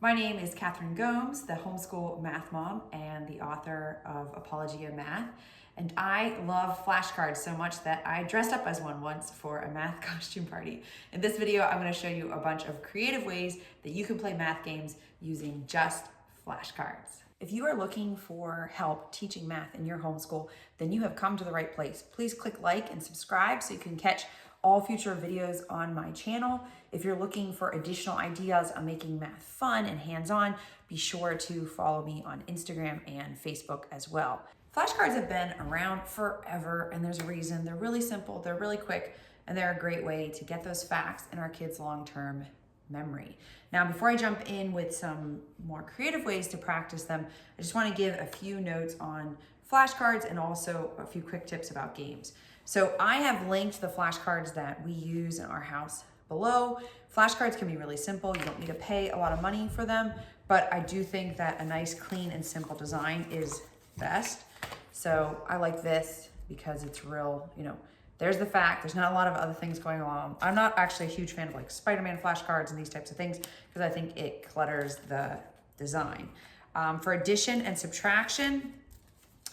My name is Catherine Gomes, the homeschool math mom and the author of Apologia Math. And I love flashcards so much that I dressed up as one once for a math costume party. In this video, I'm going to show you a bunch of creative ways that you can play math games using just flashcards. If you are looking for help teaching math in your homeschool, then you have come to the right place. Please click like and subscribe so you can catch all future videos on my channel. If you're looking for additional ideas on making math fun and hands-on, be sure to follow me on Instagram and Facebook as well. Flashcards have been around forever, and there's a reason. They're really simple, they're really quick, and they're a great way to get those facts in our kids' long-term memory. Now, before I jump in with some more creative ways to practice them, I just want to give a few notes on flashcards and also a few quick tips about games. So I have linked the flashcards that we use in our house below. Flashcards can be really simple. You don't need to pay a lot of money for them, but I do think that a nice, clean, and simple design is best. So I like this because it's real, there's the fact, there's not a lot of other things going on. I'm not actually a huge fan of like Spider-Man flashcards and these types of things because I think it clutters the design. For addition and subtraction,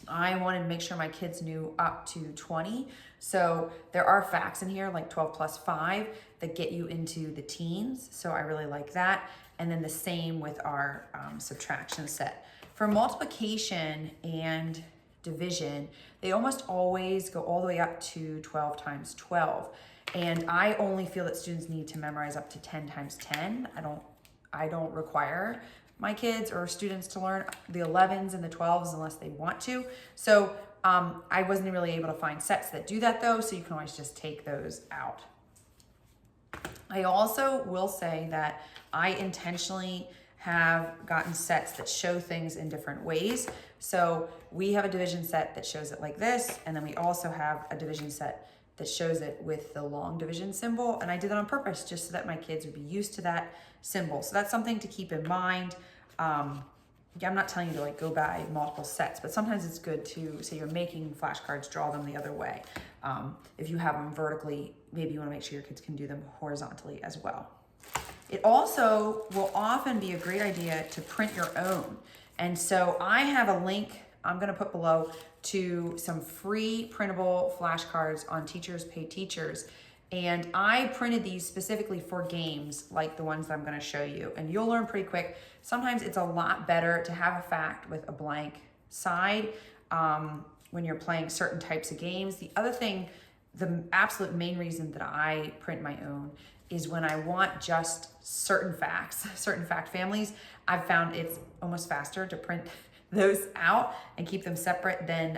I wanted to make sure my kids knew up to 20. So there are facts in here like 12 plus 5 that get you into the teens. So I really like that. And then the same with our subtraction set. For multiplication and division, they almost always go all the way up to 12 times 12. And I only feel that students need to memorize up to 10 times 10. I don't require my kids or students to learn the 11s and the 12s unless they want to. So I wasn't really able to find sets that do that though, so you can always just take those out. I also will say that I intentionally have gotten sets that show things in different ways. So we have a division set that shows it like this, and then we also have a division set that shows it with the long division symbol. And I did that on purpose just so that my kids would be used to that symbol. So that's something to keep in mind. I'm not telling you to like go buy multiple sets, but sometimes it's good to, say you're making flashcards, draw them the other way. If you have them vertically, maybe you want to make sure your kids can do them horizontally as well. It also will often be a great idea to print your own. And so I have a link I'm going to put below to some free printable flashcards on Teachers Pay Teachers. And I printed these specifically for games like the ones that I'm going to show you. And you'll learn pretty quick. Sometimes it's a lot better to have a fact with a blank side when you're playing certain types of games. The other thing, the absolute main reason that I print my own is when I want just certain facts, certain fact families. I've found it's almost faster to print those out and keep them separate than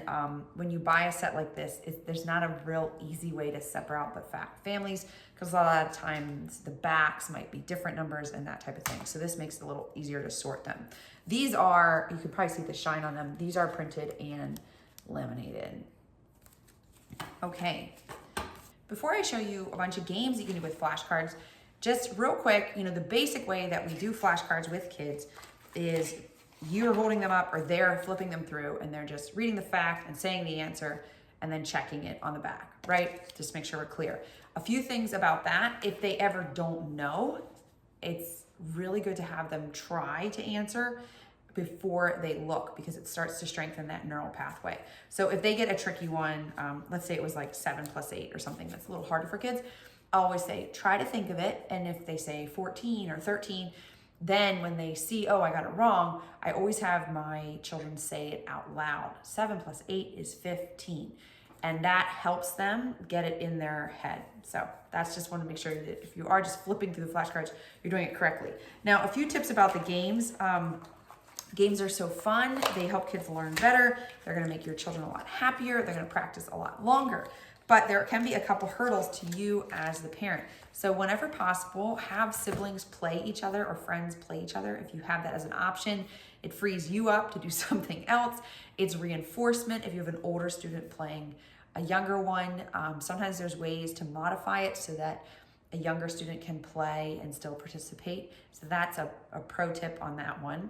when you buy a set like this. There's not a real easy way to separate out the fact families because a lot of times the backs might be different numbers and that type of thing. So this makes it a little easier to sort them. These are, you can probably see the shine on them. These are printed and laminated. Okay. Before I show you a bunch of games you can do with flashcards, just real quick, the basic way that we do flashcards with kids is you're holding them up or they're flipping them through and they're just reading the fact and saying the answer and then checking it on the back, right? Just make sure we're clear. A few things about that, if they ever don't know, it's really good to have them try to answer before they look because it starts to strengthen that neural pathway. So if they get a tricky one, let's say it was like 7 plus 8 or something that's a little harder for kids, I always say, try to think of it. And if they say 14 or 13, then when they see, oh, I got it wrong, I always have my children say it out loud. 7 plus 8 is 15. And that helps them get it in their head. So that's just want to make sure that if you are just flipping through the flashcards, you're doing it correctly. Now, a few tips about the games. Games are so fun. They help kids learn better. They're going to make your children a lot happier. They're going to practice a lot longer. But there can be a couple hurdles to you as the parent. So whenever possible, have siblings play each other or friends play each other. If you have that as an option, it frees you up to do something else. It's reinforcement if you have an older student playing a younger one. Sometimes there's ways to modify it so that a younger student can play and still participate. So that's a pro tip on that one.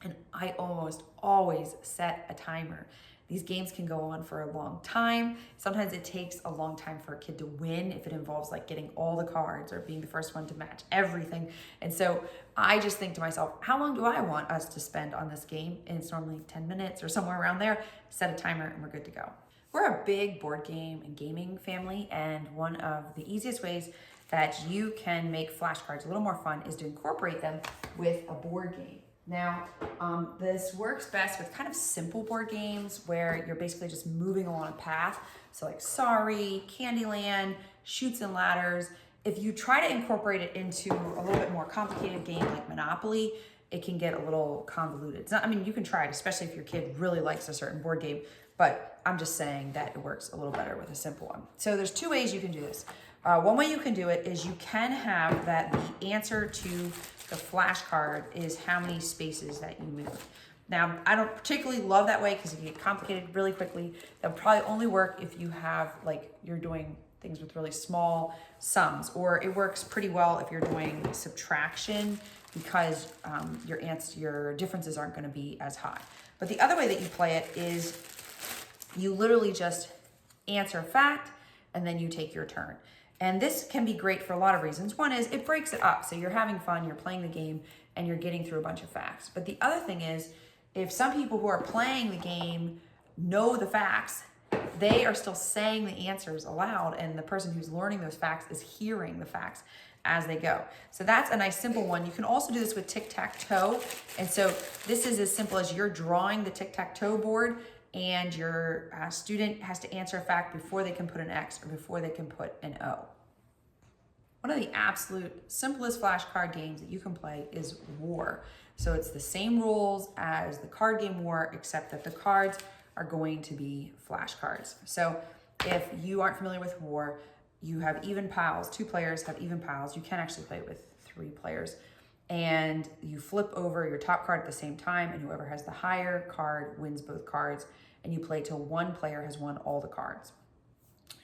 And I almost always set a timer. These games can go on for a long time. Sometimes it takes a long time for a kid to win if it involves like getting all the cards or being the first one to match everything. And so I just think to myself, how long do I want us to spend on this game? And it's normally 10 minutes or somewhere around there. Set a timer and we're good to go. We're a big board game and gaming family, and one of the easiest ways that you can make flashcards a little more fun is to incorporate them with a board game. Now, this works best with kind of simple board games where you're basically just moving along a path. So like Sorry, Candyland, Chutes and Ladders. If you try to incorporate it into a little bit more complicated game like Monopoly, it can get a little convoluted. It's not, I mean, you can try it, especially if your kid really likes a certain board game, but I'm just saying that it works a little better with a simple one. So there's two ways you can do this. One way you can do it is you can have that the answer to the flashcard is how many spaces that you move. Now, I don't particularly love that way because it can get complicated really quickly. That would probably only work if you have, like, you're doing things with really small sums, or it works pretty well if you're doing subtraction because your differences aren't going to be as high. But the other way that you play it is you literally just answer a fact and then you take your turn. And this can be great for a lot of reasons. One is it breaks it up. So you're having fun, you're playing the game, and you're getting through a bunch of facts. But the other thing is, if some people who are playing the game know the facts, they are still saying the answers aloud, and the person who's learning those facts is hearing the facts as they go. So that's a nice simple one. You can also do this with Tic-Tac-Toe. And so this is as simple as you're drawing the Tic-Tac-Toe board, and your student has to answer a fact before they can put an X or before they can put an O. One of the absolute simplest flashcard games that you can play is War. So it's the same rules as the card game War, except that the cards are going to be flashcards. So if you aren't familiar with War, you have even piles. 2 players have even piles. You can actually play with 3 players. And you flip over your top card at the same time, and whoever has the higher card wins both cards, and you play till one player has won all the cards.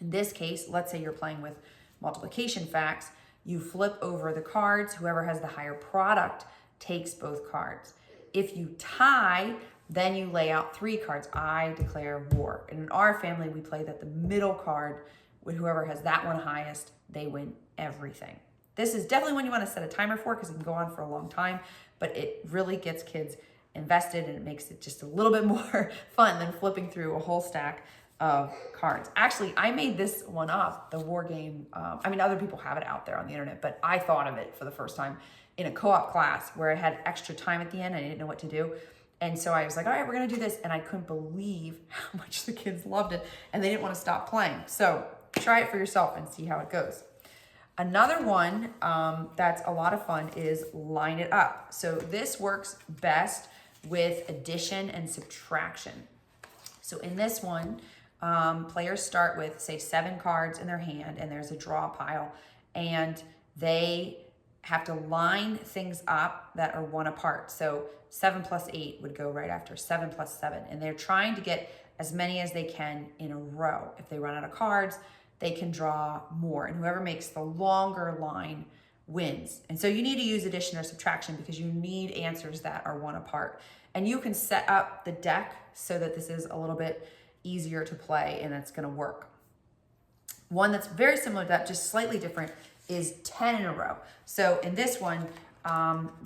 In this case, let's say you're playing with multiplication facts, you flip over the cards, whoever has the higher product takes both cards. If you tie, then you lay out 3 cards. I declare war. And in our family, we play that the middle card, with whoever has that one highest, they win everything. This is definitely one you want to set a timer for because it can go on for a long time, but it really gets kids invested and it makes it just a little bit more fun than flipping through a whole stack of cards. Actually, I made this one up, the war game. I mean, other people have it out there on the internet, but I thought of it for the first time in a co-op class where I had extra time at the end. I didn't know what to do. And so I was like, all right, we're going to do this. And I couldn't believe how much the kids loved it and they didn't want to stop playing. So try it for yourself and see how it goes. Another one that's a lot of fun is line it up. So this works best with addition and subtraction. So in this one, players start with, say, 7 cards in their hand, and there's a draw pile, and they have to line things up that are 1 apart. So 7 plus 8 would go right after 7 plus 7, and they're trying to get as many as they can in a row. If they run out of cards, they can draw more, and whoever makes the longer line wins. And so you need to use addition or subtraction because you need answers that are 1 apart. And you can set up the deck so that this is a little bit easier to play and it's gonna work. One that's very similar to that, just slightly different, is 10 in a row. So in this one,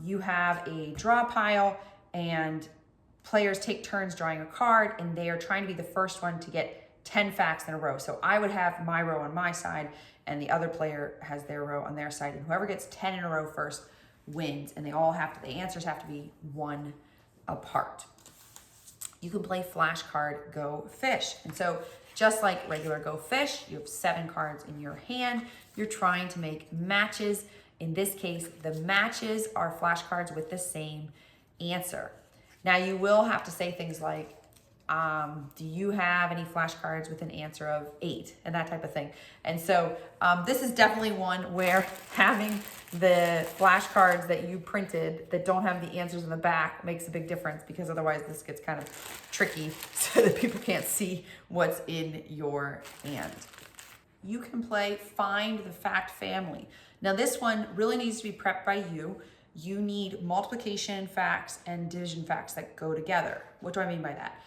you have a draw pile and players take turns drawing a card, and they are trying to be the first one to get 10 facts in a row. So I would have my row on my side and the other player has their row on their side, and whoever gets 10 in a row first wins, and they all have to, the answers have to be 1 apart. You can play flashcard Go Fish. And so just like regular Go Fish, you have 7 cards in your hand. You're trying to make matches. In this case, the matches are flashcards with the same answer. Now you will have to say things like, do you have any flashcards with an answer of 8 and that type of thing. And so this is definitely one where having the flashcards that you printed that don't have the answers in the back makes a big difference, because otherwise this gets kind of tricky so that people can't see what's in your hand. You can play Find the Fact Family. Now this one really needs to be prepped by you. You need multiplication facts and division facts that go together. What do I mean by that?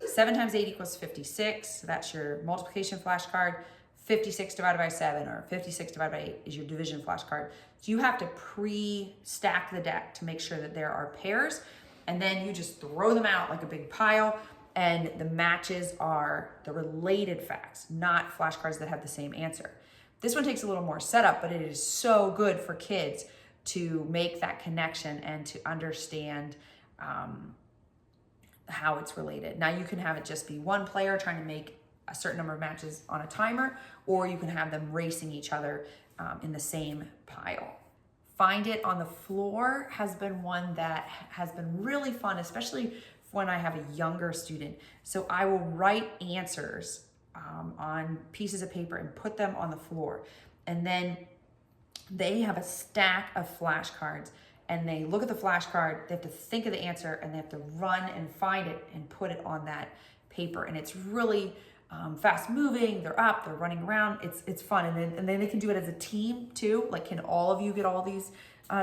7 times 8 equals 56. So that's your multiplication flashcard. 56 divided by 7 or 56 divided by 8 is your division flashcard. So you have to pre-stack the deck to make sure that there are pairs, and then you just throw them out like a big pile, and the matches are the related facts, not flashcards that have the same answer. This one takes a little more setup, but it is so good for kids to make that connection and to understand how it's related. Now you can have it just be one player trying to make a certain number of matches on a timer, or you can have them racing each other in the same pile. Find it on the floor has been one that has been really fun, especially when I have a younger student. So I will write answers on pieces of paper and put them on the floor. And then they have a stack of flashcards, and they look at the flashcard, they have to think of the answer, and they have to run and find it and put it on that paper. And it's really fast moving, they're up, they're running around, it's fun. And then they can do it as a team too, like can all of you get all these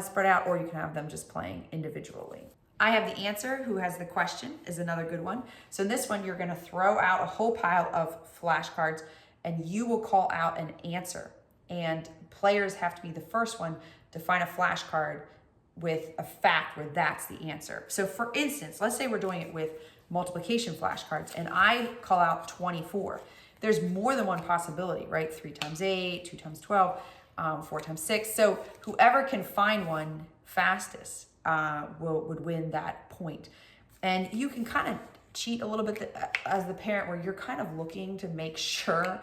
spread out, or you can have them just playing individually. I have the answer, who has the question is another good one. So in this one, you're gonna throw out a whole pile of flashcards, and you will call out an answer. And players have to be the first one to find a flashcard with a fact where that's the answer. So for instance, let's say we're doing it with multiplication flashcards, and I call out 24. There's more than one possibility, right? 3 times 8, 2 times 12, 4 times 6. So whoever can find one fastest would win that point. And you can kind of cheat a little bit as the parent, where you're kind of looking to make sure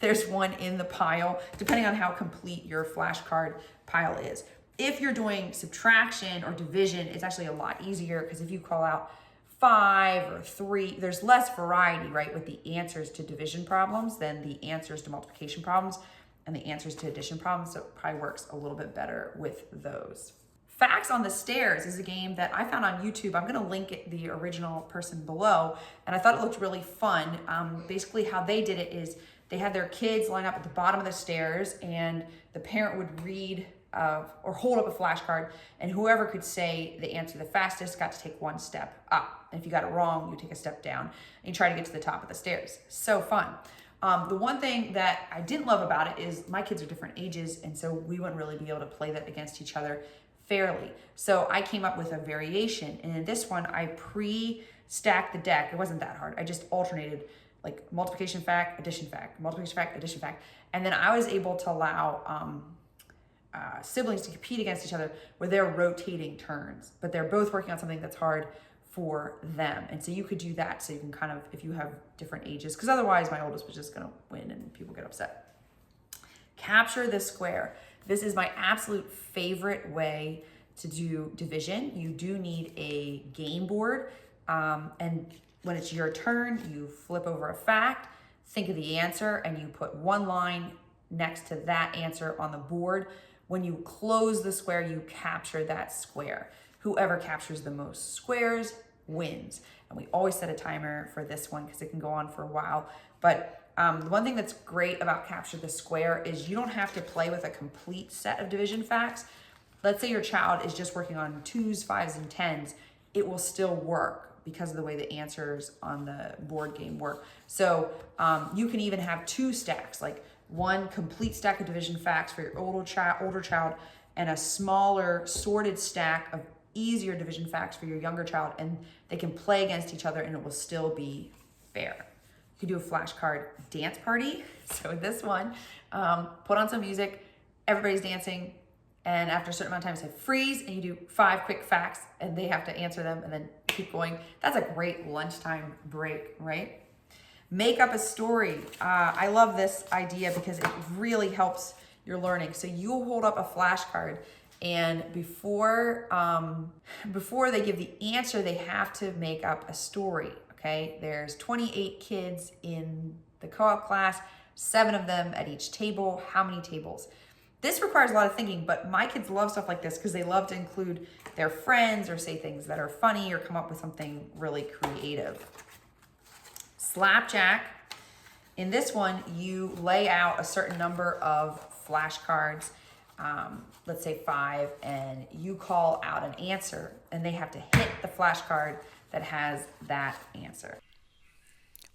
there's one in the pile, depending on how complete your flashcard pile is. If you're doing subtraction or division, it's actually a lot easier, because if you call out 5 or 3, there's less variety, right, with the answers to division problems than the answers to multiplication problems and the answers to addition problems. So it probably works a little bit better with those. Facts on the Stairs is a game that I found on YouTube. I'm gonna link the original person below, and I thought it looked really fun. Basically how they did it is they had their kids line up at the bottom of the stairs, and the parent would read or hold up a flashcard, and whoever could say the answer the fastest got to take one step up. And if you got it wrong, you take a step down and you try to get to the top of the stairs. So fun. The one thing that I didn't love about it is my kids are different ages, and so we wouldn't really be able to play that against each other fairly. So I came up with a variation, and in this one, I pre-stacked the deck. It wasn't that hard. I just alternated like multiplication fact, addition fact, multiplication fact, addition fact. And then I was able to allow siblings to compete against each other where they're rotating turns, but they're both working on something that's hard for them. And so you could do that, so you can kind of, if you have different ages, because otherwise my oldest was just gonna win and people get upset. Capture the square. This is my absolute favorite way to do division. You do need a game board, and when it's your turn, you flip over a fact, think of the answer, and you put one line next to that answer on the board. When you close the square, you capture that square. Whoever captures the most squares wins. And we always set a timer for this one because it can go on for a while. But the one thing that's great about Capture the Square is you don't have to play with a complete set of division facts. Let's say your child is just working on 2s, 5s, and 10s. It will still work because of the way the answers on the board game work. So you can even have 2 stacks, like one complete stack of division facts for your older child and a smaller sorted stack of easier division facts for your younger child, and they can play against each other and it will still be fair. You can do a flashcard dance party. So with this one, put on some music, everybody's dancing, and after a certain amount of time say freeze, and you do 5 quick facts and they have to answer them and then keep going. That's a great lunchtime break, right? Make up a story. I love this idea because it really helps your learning. So you'll hold up a flashcard, and before they give the answer, they have to make up a story, okay? There's 28 kids in the co-op class, 7 of them at each table. How many tables? This requires a lot of thinking, but my kids love stuff like this because they love to include their friends or say things that are funny or come up with something really creative. Slapjack. In this one, you lay out a certain number of flashcards, let's say 5, and you call out an answer, and they have to hit the flashcard that has that answer.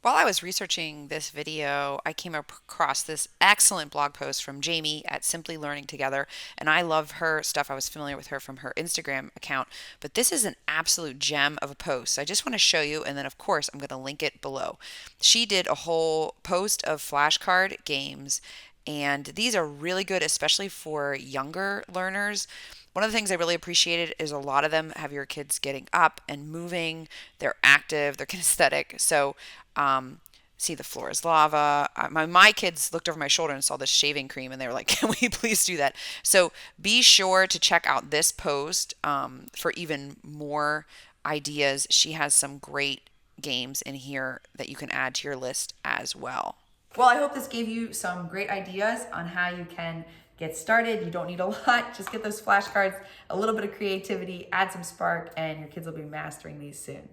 While I was researching this video, I came across this excellent blog post from Jamie at Simply Learning Together, and I love her stuff. I was familiar with her from her Instagram account, but this is an absolute gem of a post. I just want to show you, and then of course I'm going to link it below. She did a whole post of flashcard games, and these are really good, especially for younger learners. One of the things I really appreciated is a lot of them have your kids getting up and moving. They're active, they're kinesthetic. So, um, see, the floor is lava. My kids looked over my shoulder and saw this shaving cream and they were like, can we please do that? So, be sure to check out this post for even more ideas. She has some great games in here that you can add to your list as well. Well, I hope this gave you some great ideas on how you can get started. You don't need a lot. Just get those flashcards, a little bit of creativity, add some spark, and your kids will be mastering these soon.